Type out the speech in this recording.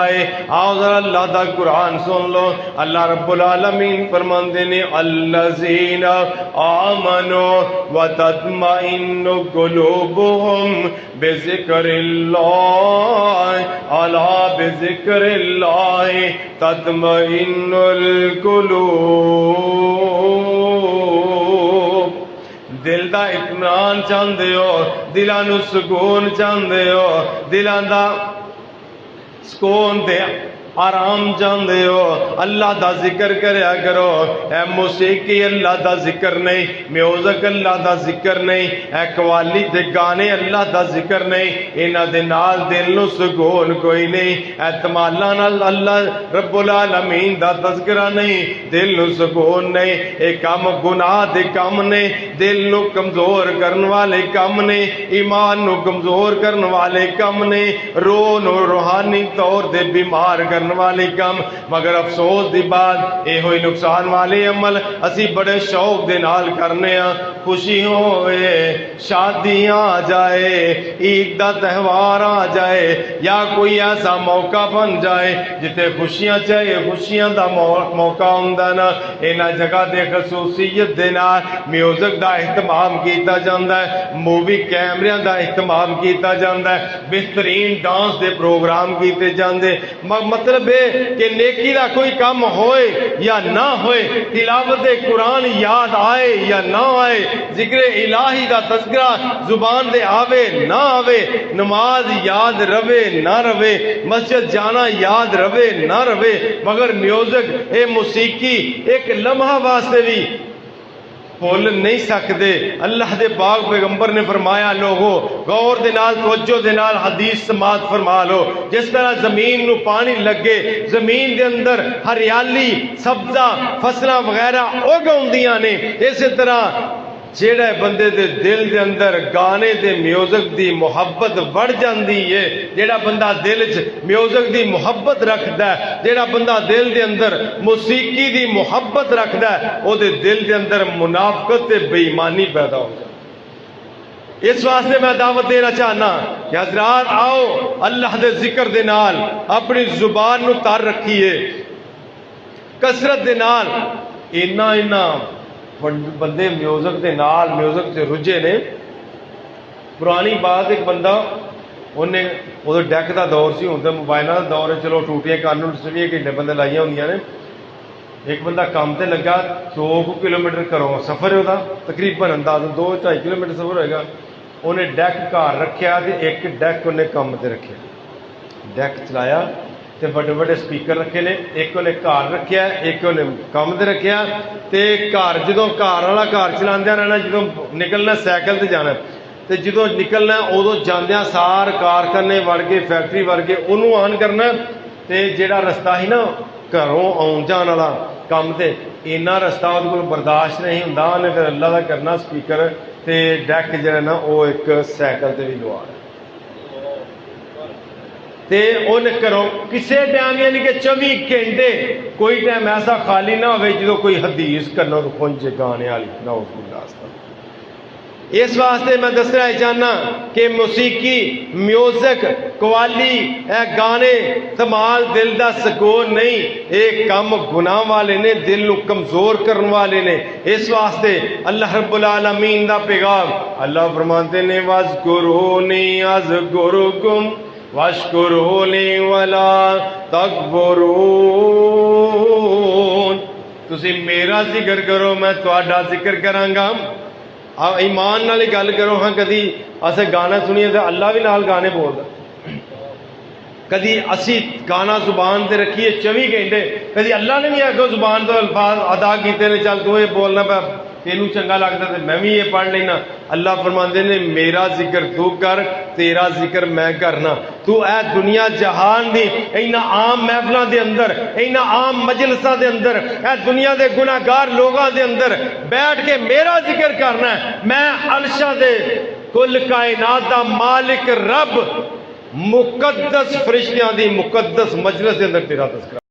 جائے۔ آؤ ذرا اللہ دا قرآن سن لو۔ اللہ رب العالمین فرماندے نے الذین آمنوا وتطمئن قلوبهم بذکر اللہ الا بذکر اللہ تطمئن القلوب۔ دل دا اطمینان چاہندے ہو، دلاں نو سکون چاہندے ہو، دلاں دا سکون دے آرام چاہندے ہو، اللہ دا ذکر کریا کرو۔ اے موسیقی اللہ دا ذکر نہیں، میوزک اللہ دا ذکر نہیں، اے قوالی تے گانے اللہ دا ذکر نہیں، انہاں دے نال دل نو سکون کوئی نہیں۔ اے تمالاں نال اللہ رب العالمین دا تذکرہ نہیں، دل نو سکون نہیں۔ اے کام گناہ دے کام نے، دل نو کمزور کرن والے کام نے، ایمان نو کمزور کرن والے کام نے، روح نو روحانی طور دے بیمار کرن والے کام۔ مگر افسوس دی بات اے ہوئی نقصان والے عمل اسی بڑے شوق دے نال کرنے ہاں۔ خوشی ہوئے، شادیاں آ جائے، عید دا تہوار آ جائے، یا کوئی ایسا موقع بن جائے جتے خوشیاں چاہیے، خوشیاں دا موقع ہوندا نا، انہاں جگہ دے خصوصیت دے نال میوزک دا اہتمام کیتا جاندا ہے، مووی کیمریاں دا اہتمام کیتا جاندا ہے، بہترین ڈانس دے پروگرام کیتے جاندے۔ مطلب کہ نیکی دا کوئی کام ہوئے یا نہ ہوئے، تلاوت قرآن یاد آئے یا نہ آئے، ذکر الہی دا تذکرہ زبان دے آوے نہ آوے، نماز یاد روے نہ روے، مسجد جانا یاد روے نہ روے، مگر میوزک اے موسیقی ایک لمحہ واسطے بھی بھول نہیں سکتے۔ اللہ دے پاک پیغمبر نے فرمایا لوگو غور دے نال توجہ دے نال حدیث سماعت فرما لو، جس طرح زمین نو پانی لگے، زمین دے اندر ہریالی سبزہ فصلاں وغیرہ اگاؤندیاں نے، اسی طرح جیڑا بندے دے دل دے اندر گانے دے میوزک دی محبت بڑھ جاندی ہے، جیڑا بندہ دل چ میوزک دی محبت رکھدا ہے، جیڑا بندہ دل دے اندر موسیقی دی محبت رکھدا ہے، او دے دل دے اندر منافقت تے بے ایمانی پیدا ہو جائے۔ اس واسطے میں دعوت دینا چاہنا کہ حضرات آؤ اللہ دے ذکر دے نال اپنی زبان نو تار رکھیے، کثرت دے نال۔ اینا بندے میوزک دے نال میوزک سے رجے نے۔ پرانی بات، ایک بندہ انہیں ادھر ڈیک دا دور سی، ہوں تو موبائل دا دور ہے، چلو ٹوٹیاں قانون سویے گھنٹے بندے لائیاں ہوندیاں نے۔ ایک بندہ کام تے لگا، 2 کلومیٹر گھروں سفر ہے، تقریباً اندازہ 2-2.5 کلومیٹر سفر ہوئے گا۔ انہیں ڈیک گھر رکھیا تے ایک ڈیک انہیں کام تے رکھیا، ڈیک چلایا تے بڑے بڑے سپیکر رکھے نے، ایک انہیں گھر رکھیا ایک انہیں کام تے رکھیا۔ تے گھر جدوں گھر والا گھر چلاندیا رہنا، جدوں نکلنا سائیکل تے جانا، تے جدوں نکلنا ادو جاندیاں سار کارخانے وڑ کے فیکٹری وڑ کے انہوں آن کرنا، تے جیڑا رستہ ہی نا گھروں آن جان والا کام تے اینا رستہ وہ کو برداشت نہیں ہوندا، انہیں پھر اللہ دا کرنا سپیکر تے ڈیک جڑا نا وہ ایک سائیکل تے بھی لوا رہا تے ان کرو کسے ٹائم، یعنی کہ 24 گھنٹے کوئی ٹائم ایسا خالی نہ ہوئے جدو کوئی حدیث کرنا تو پہنچے گانے والی نہ ہو۔ اس واسطے میں دسنا چاہنا کہ موسیقی، میوزک، قوالی، اے گانے تمال دل دا سکون نہیں، ایک کم گناہ والے نے، دل نو کمزور کرن والے نے۔ اس واسطے اللہ رب العالمین دا پیغام اللہ فرماتے نے وَاذْكُرُونِي أَذْكُرْكُمْ وَاشْكُرُوا لِي وَلَا تَكْفُرُونَ۔ تسی میرا ذکر کرو، میں تہاڈا ذکر کراں گا۔ ایمان نال گل کرو۔ ہاں کدی اسے گانا سنیے تو اللہ بھی نال گانے بولدا، کدی اسی گانا زبان تے رکھیے 24 گھنٹے، کدی اللہ نے بھی اگوں زبان تو الفاظ ادا کیتے نے، چل تو یہ بولنا پہ تینوں چنگا لگتا تے میں بھی یہ پڑھ لینا۔ اللہ فرماندے نے میرا ذکر تو کر، تیرا ذکر میں کرنا۔ تو اے دنیا جہان دی اینا عام محفلاں دے اندر، اینا عام مجلساں دے اندر، اے دنیا دے گناہگار لوگاں دے اندر بیٹھ کے میرا ذکر کرنا ہے۔ میں عرشاں دے کل کائنات دا مالک رب مقدس فرشتیاں دی مقدس مجلس دے اندر تیرا تذکرہ